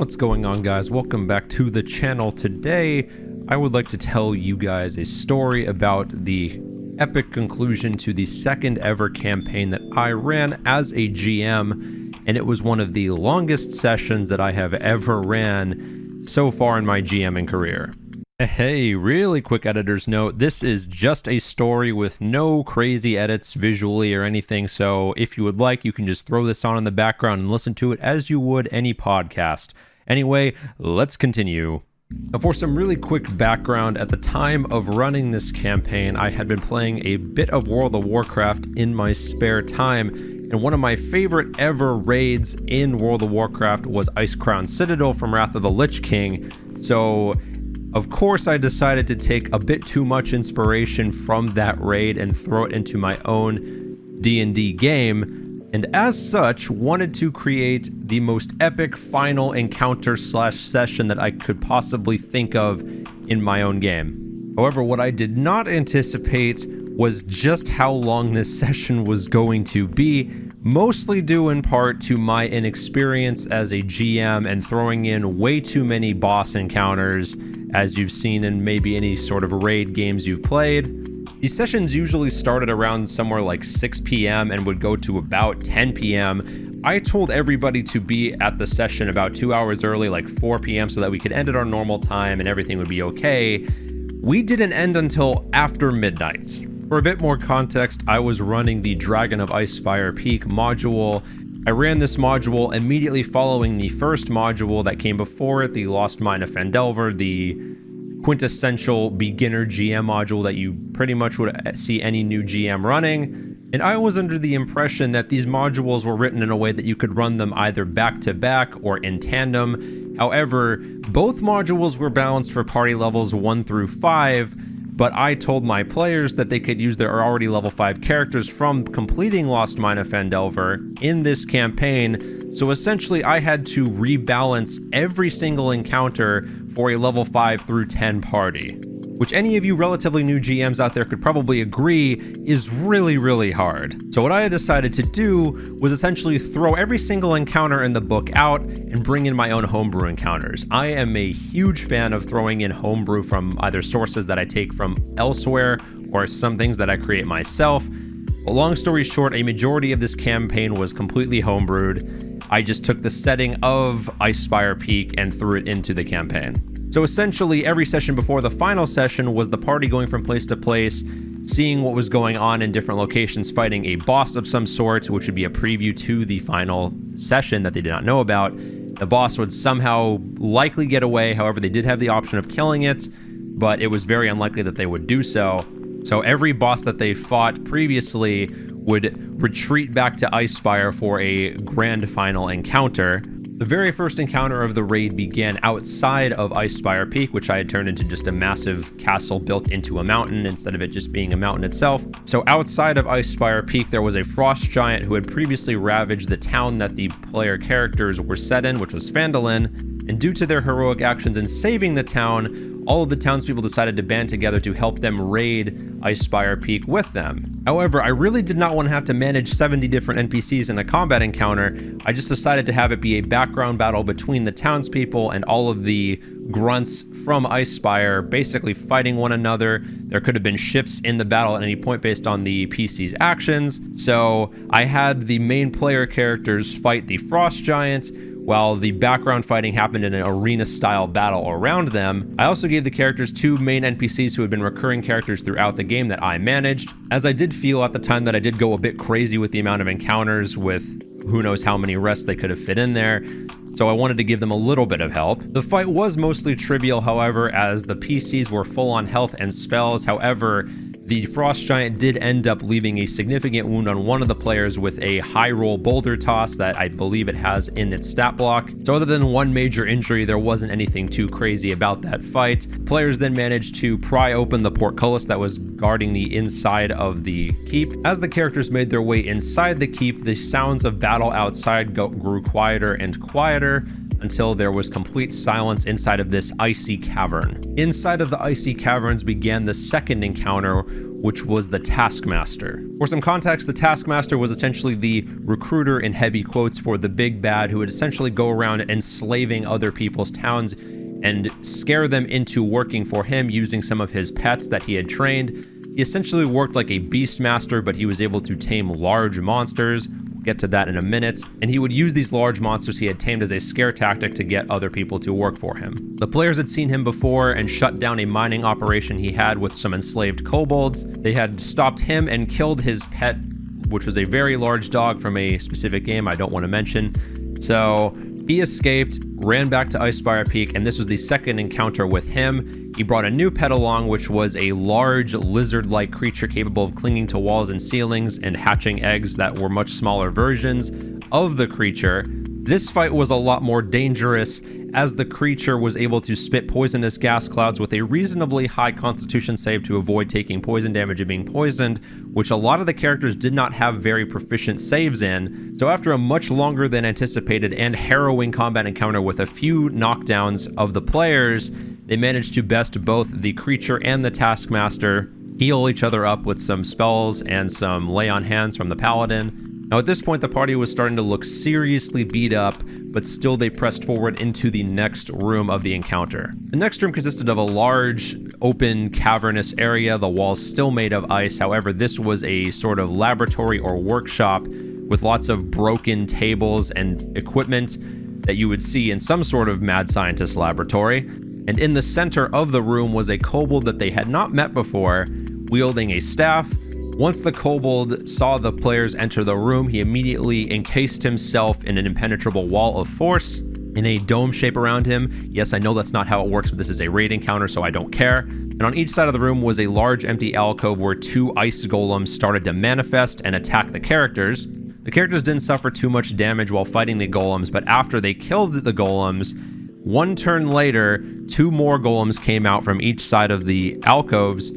What's going on, guys? Welcome back to the channel. Today I would like to tell you guys a story about the epic conclusion to the second ever campaign that I ran as a GM, and it was one of the longest sessions that I have ever ran so far in my GMing career. Hey, really quick editor's note, this is just a story with no crazy edits visually or anything, so if you would like, you can just throw this on in the background and listen to it as you would any podcast. Anyway, let's continue. For some really quick background, at the time of running this campaign, I had been playing a bit of World of Warcraft in my spare time, and one of my favorite ever raids in World of Warcraft was Icecrown Citadel from Wrath of the Lich King, so of course, I decided to take a bit too much inspiration from that raid and throw it into my own D&D game, and as such, wanted to create the most epic final encounter / session that I could possibly think of in my own game. However, what I did not anticipate was just how long this session was going to be, mostly due in part to my inexperience as a GM and throwing in way too many boss encounters, as you've seen in maybe any sort of raid games you've played. These sessions usually started around somewhere like 6 p.m. and would go to about 10 p.m. I told everybody to be at the session about 2 hours early, like 4 p.m., so that we could end at our normal time and everything would be okay. We didn't end until after midnight. For a bit more context, I was running the Dragon of Icespire Peak module. I ran this module immediately following the first module that came before it, the Lost Mine of Phandelver, the quintessential beginner GM module that you pretty much would see any new GM running. And I was under the impression that these modules were written in a way that you could run them either back to back or in tandem. However, both modules were balanced for party levels 1 through 5, but I told my players that they could use their already level 5 characters from completing Lost Mine of Phandelver in this campaign, so essentially I had to rebalance every single encounter for a level 5 through 10 party, which any of you relatively new GMs out there could probably agree is really hard. So what I had decided to do was essentially throw every single encounter in the book out and bring in my own homebrew encounters. I am a huge fan of throwing in homebrew from either sources that I take from elsewhere or some things that I create myself. But long story short, a majority of this campaign was completely homebrewed. I just took the setting of Icespire Peak and threw it into the campaign. So essentially, every session before the final session was the party going from place to place, seeing what was going on in different locations, fighting a boss of some sort, which would be a preview to the final session that they did not know about. The boss would somehow likely get away, however, they did have the option of killing it, but it was very unlikely that they would do so. So every boss that they fought previously would retreat back to Icespire for a grand final encounter. The very first encounter of the raid began outside of Icespire Peak, which I had turned into just a massive castle built into a mountain instead of it just being a mountain itself. So outside of Icespire Peak, there was a frost giant who had previously ravaged the town that the player characters were set in, which was Phandalin, and due to their heroic actions in saving the town, all of the townspeople decided to band together to help them raid Icespire Peak with them. However, I really did not want to have to manage 70 different NPCs in a combat encounter. I just decided to have it be a background battle between the townspeople and all of the grunts from Icespire, basically fighting one another. There could have been shifts in the battle at any point based on the PC's actions. So I had the main player characters fight the frost giant, while the background fighting happened in an arena-style battle around them. I also gave the characters 2 main NPCs who had been recurring characters throughout the game that I managed, as I did feel at the time that I did go a bit crazy with the amount of encounters with who knows how many rests they could have fit in there, so I wanted to give them a little bit of help. The fight was mostly trivial, however, as the PCs were full on health and spells. However, the frost giant did end up leaving a significant wound on one of the players with a high roll boulder toss that I believe it has in its stat block. So other than one major injury, there wasn't anything too crazy about that fight. Players then managed to pry open the portcullis that was guarding the inside of the keep. As the characters made their way inside the keep, the sounds of battle outside grew quieter and quieter, until there was complete silence inside of this icy cavern. Inside of the icy caverns began the second encounter, which was the Taskmaster. For some context, the Taskmaster was essentially the recruiter in heavy quotes for the big bad, who would essentially go around enslaving other people's towns and scare them into working for him using some of his pets that he had trained. He essentially worked like a beastmaster, but he was able to tame large monsters. We'll get to that in a minute. And he would use these large monsters he had tamed as a scare tactic to get other people to work for him. The players had seen him before and shut down a mining operation he had with some enslaved kobolds. They had stopped him and killed his pet, which was a very large dog from a specific game I don't want to mention. So he escaped, ran back to Icespire Peak, and this was the second encounter with him. He brought a new pet along, which was a large lizard-like creature capable of clinging to walls and ceilings and hatching eggs that were much smaller versions of the creature. This fight was a lot more dangerous, as the creature was able to spit poisonous gas clouds with a reasonably high constitution save to avoid taking poison damage and being poisoned, which a lot of the characters did not have very proficient saves in. So after a much longer than anticipated and harrowing combat encounter with a few knockdowns of the players, they managed to best both the creature and the Taskmaster, heal each other up with some spells and some lay on hands from the paladin. Now at this point, the party was starting to look seriously beat up, but still they pressed forward into the next room of the encounter. The next room consisted of a large, open, cavernous area, the walls still made of ice. However, this was a sort of laboratory or workshop with lots of broken tables and equipment that you would see in some sort of mad scientist laboratory. And in the center of the room was a kobold that they had not met before, wielding a staff. Once the kobold saw the players enter the room, he immediately encased himself in an impenetrable wall of force in a dome shape around him. Yes, I know that's not how it works, but this is a raid encounter, so I don't care. And on each side of the room was a large empty alcove where two ice golems started to manifest and attack the characters. The characters didn't suffer too much damage while fighting the golems, but after they killed the golems, one turn later, two more golems came out from each side of the alcoves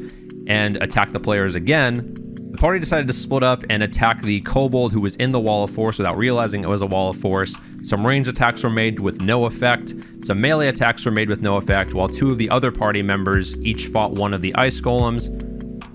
and attacked the players again. The party decided to split up and attack the kobold who was in the wall of force without realizing it was a wall of force. Some ranged attacks were made with no effect. Some melee attacks were made with no effect, while two of the other party members each fought one of the ice golems.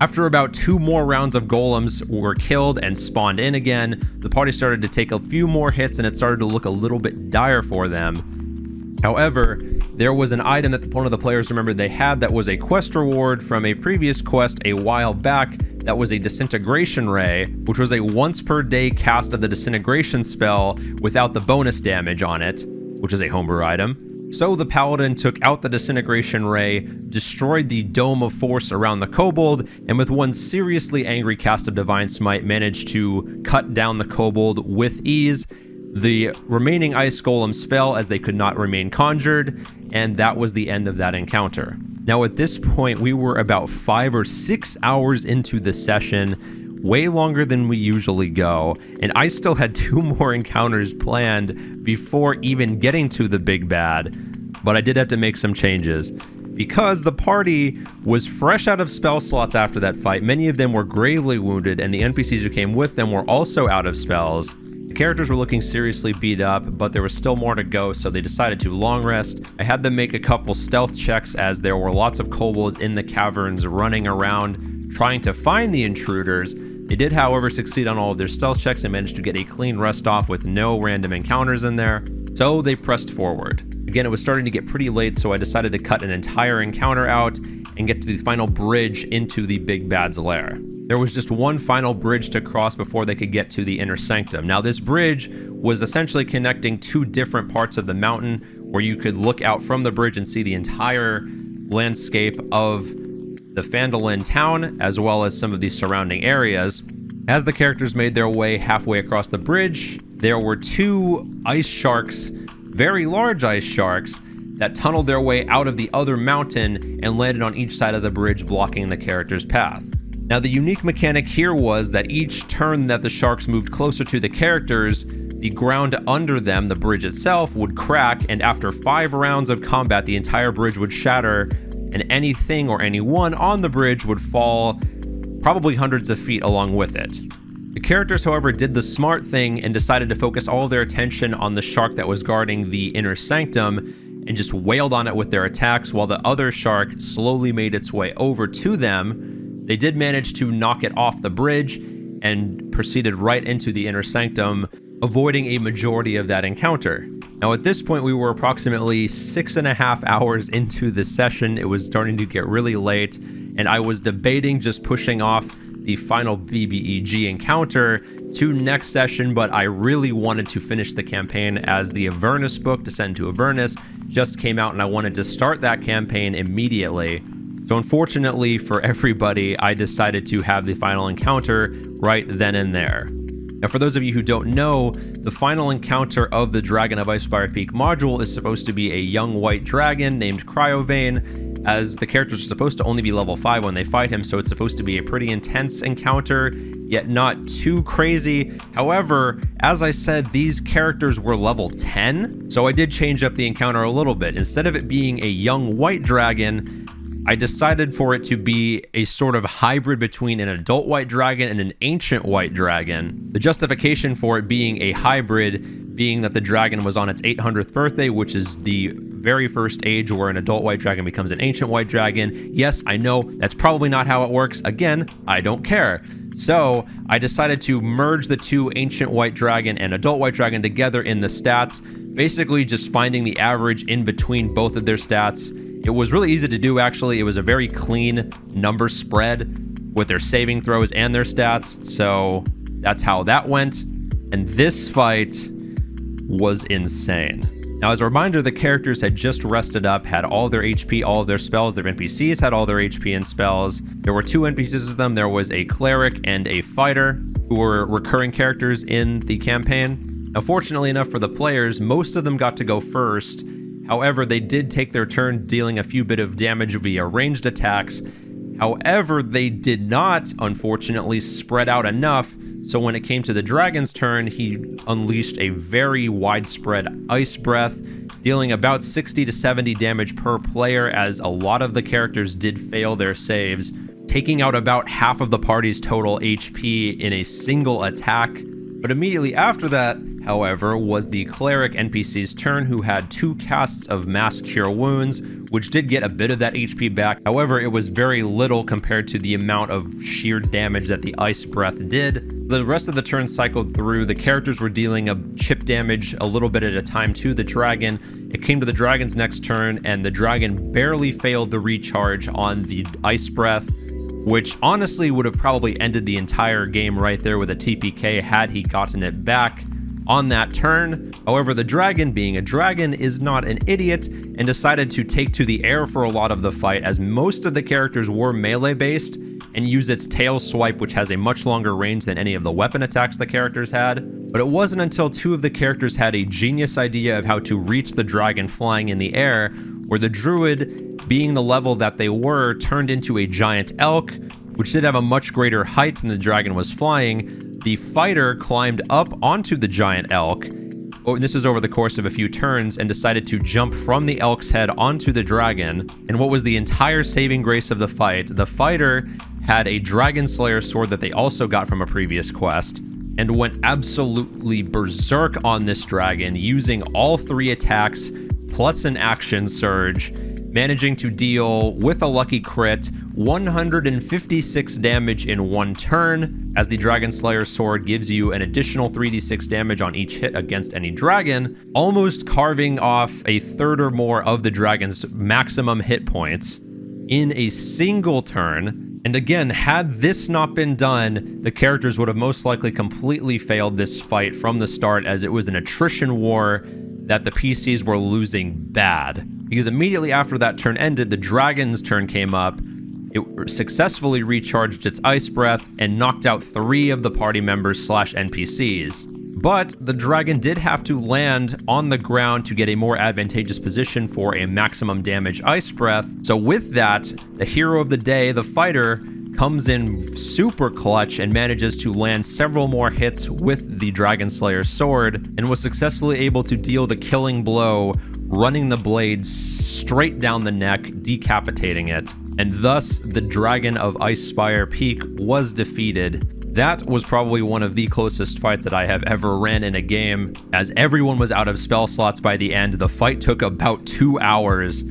After about 2 more rounds of golems were killed and spawned in again, the party started to take a few more hits and it started to look a little bit dire for them. However, there was an item that one of the players remembered they had that was a quest reward from a previous quest a while back. That was a disintegration ray, which was a once per day cast of the disintegration spell without the bonus damage on it, which is a homebrew item. So the paladin took out the disintegration ray, destroyed the dome of force around the kobold, and with one seriously angry cast of divine smite managed to cut down the kobold with ease. The remaining ice golems fell as they could not remain conjured, and that was the end of that encounter. Now at this point, we were about 5 or 6 hours into the session, way longer than we usually go, and I still had 2 more encounters planned before even getting to the big bad, but I did have to make some changes. Because the party was fresh out of spell slots after that fight, many of them were gravely wounded, and the NPCs who came with them were also out of spells. The characters were looking seriously beat up, but there was still more to go, so they decided to long rest. I had them make a couple stealth checks as there were lots of kobolds in the caverns running around trying to find the intruders. They did, however, succeed on all of their stealth checks and managed to get a clean rest off with no random encounters in there. So they pressed forward. Again, it was starting to get pretty late, so I decided to cut an entire encounter out and get to the final bridge into the big bad's lair. There was just one final bridge to cross before they could get to the inner sanctum. Now, this bridge was essentially connecting 2 different parts of the mountain where you could look out from the bridge and see the entire landscape of the Phandalin town, as well as some of the surrounding areas. As the characters made their way halfway across the bridge, there were 2 ice sharks, very large ice sharks, that tunneled their way out of the other mountain and landed on each side of the bridge, blocking the character's path. Now, the unique mechanic here was that each turn that the sharks moved closer to the characters, the ground under them, the bridge itself, would crack, and after 5 rounds of combat, the entire bridge would shatter, and anything or anyone on the bridge would fall probably hundreds of feet along with it. The characters, however, did the smart thing and decided to focus all of their attention on the shark that was guarding the inner sanctum and just wailed on it with their attacks while the other shark slowly made its way over to them. They did manage to knock it off the bridge and proceeded right into the inner sanctum, avoiding a majority of that encounter. Now, at this point, we were approximately 6.5 hours into the session. It was starting to get really late, and I was debating just pushing off the final BBEG encounter to next session, but I really wanted to finish the campaign as the Avernus book, Descent to Avernus, just came out, and I wanted to start that campaign immediately. So unfortunately for everybody, I decided to have the final encounter right then and there. Now, for those of you who don't know, the final encounter of the Dragon of Icespire Peak module is supposed to be a young white dragon named Cryovane, as the characters are supposed to only be level 5 when they fight him, so it's supposed to be a pretty intense encounter, yet not too crazy. However, as I said, these characters were level 10, so I did change up the encounter a little bit. Instead of it being a young white dragon, I decided for it to be a sort of hybrid between an adult white dragon and an ancient white dragon. The justification for it being a hybrid being that the dragon was on its 800th birthday, which is the very first age where an adult white dragon becomes an ancient white dragon. Yes, I know that's probably not how it works. Again, I don't care. So I decided to merge the two, ancient white dragon and adult white dragon, together in the stats, basically just finding the average in between both of their stats. It was really easy to do, actually. It was a very clean number spread with their saving throws and their stats. So that's how that went. And this fight was insane. Now, as a reminder, the characters had just rested up, had all their HP, all of their spells. Their NPCs had all their HP and spells. There were two NPCs with them. There was a cleric and a fighter who were recurring characters in the campaign. Now, fortunately enough for the players, most of them got to go first. However, they did take their turn dealing a few bit of damage via ranged attacks. However, they did not, unfortunately, spread out enough. So when it came to the dragon's turn, he unleashed a very widespread ice breath, dealing about 60 to 70 damage per player, as a lot of the characters did fail their saves, taking out about half of the party's total HP in a single attack. But immediately after that, however, was the cleric NPC's turn, who had 2 casts of Mass Cure Wounds, which did get a bit of that HP back. However, it was very little compared to the amount of sheer damage that the Ice Breath did. The rest of the turn cycled through. The characters were dealing a chip damage a little bit at a time to the dragon. It came to the dragon's next turn, and the dragon barely failed the recharge on the Ice Breath, which honestly would have probably ended the entire game right there with a TPK had he gotten it back on that turn. However, the dragon, being a dragon, is not an idiot and decided to take to the air for a lot of the fight, as most of the characters were melee based, and use its tail swipe, which has a much longer range than any of the weapon attacks the characters had. But it wasn't until 2 of the characters had a genius idea of how to reach the dragon flying in the air, where the druid, being the level that they were, turned into a giant elk, which did have a much greater height than the dragon was flying. The fighter climbed up onto the giant elk, and this was over the course of a few turns, and decided to jump from the elk's head onto the dragon. And what was the entire saving grace of the fight, the fighter had a Dragon Slayer sword that they also got from a previous quest, and went absolutely berserk on this dragon, using all 3 attacks plus an action surge, managing to deal, with a lucky crit, 156 damage in 1 turn, as the Dragon Slayer sword gives you an additional 3d6 damage on each hit against any dragon, almost carving off a third or more of the dragon's maximum hit points in a single turn. And again, had this not been done, the characters would have most likely completely failed this fight from the start, as it was an attrition war that the PCs were losing bad. Because immediately after that turn ended, the dragon's turn came up. It successfully recharged its Ice Breath and knocked out 3 of the party members / NPCs. But the dragon did have to land on the ground to get a more advantageous position for a maximum damage Ice Breath. So with that, the hero of the day, the fighter, comes in super clutch and manages to land several more hits with the Dragon Slayer sword, and was successfully able to deal the killing blow, running the blade straight down the neck, decapitating it. And thus, the Dragon of Icespire Peak was defeated That was probably one of the closest fights that I have ever ran in a game, as everyone was out of spell slots by the end. The fight took about 2 hours.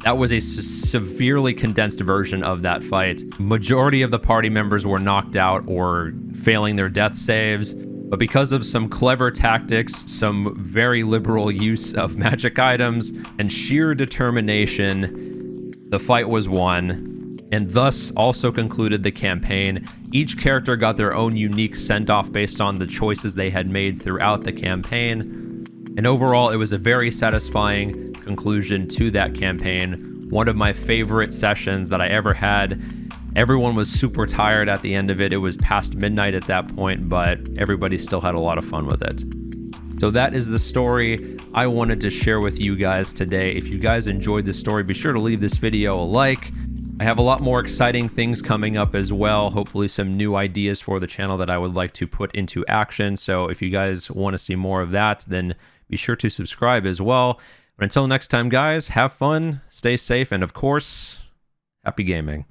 That was a severely condensed version of that fight. Majority of the party members were knocked out or failing their death saves, but because of some clever tactics, some very liberal use of magic items, and sheer determination, the fight was won, and thus also concluded the campaign. Each character got their own unique send-off based on the choices they had made throughout the campaign. And overall, it was a very satisfying conclusion to that campaign. One of my favorite sessions that I ever had. Everyone was super tired at the end of it. It was past midnight at that point, but everybody still had a lot of fun with it. So that is the story I wanted to share with you guys today. If you guys enjoyed this story, be sure to leave this video a like. I have a lot more exciting things coming up as well. Hopefully some new ideas for the channel that I would like to put into action. So if you guys want to see more of that, then be sure to subscribe as well. But until next time, guys, have fun, stay safe, and of course, happy gaming.